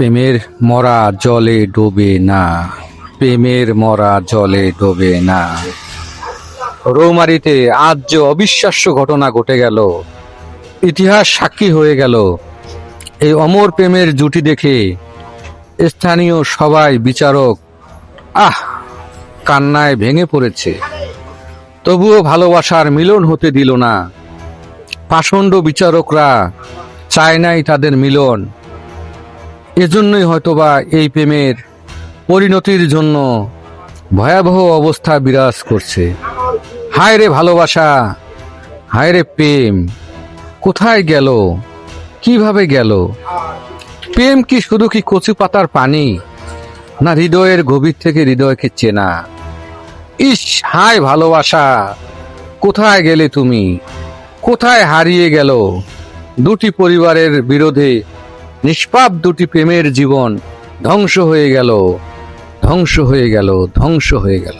প্রেমের মরা জলে ডোবে না, প্রেমের মরা জলে ডোবে না। রৌমারীতে আজ যে অবিশ্বাস্য ঘটনা ঘটে গেল, ইতিহাস সাক্ষী হয়ে গেল। এই অমর প্রেমের জুটি দেখে স্থানীয় সবাই বিচারক কান্নায় ভেঙে পড়েছে। তবুও ভালোবাসার মিলন হতে দিল না। পাষণ্ড বিচারকরা চায় নাই তাদের মিলন। এজন্যই হয়তোবা এই প্রেমের পরিণতির জন্য ভয়াবহ অবস্থা বিরাজ করছে। হায় রে ভালোবাসা, হায় রে প্রেম, কোথায় গেল, কিভাবে গেল? প্রেম কি শুধু কি কচু পাতার পানি, না হৃদয়ের গভীর থেকে হৃদয়কে চেনা? ইস, হায় ভালোবাসা, কোথায় গেলে তুমি, কোথায় হারিয়ে গেল? দুটি পরিবারের বিরোধে নিষ্পাপ দুটি প্রেমের জীবন ধ্বংস হয়ে গেল, ধ্বংস হয়ে গেল, ধ্বংস হয়ে গেল।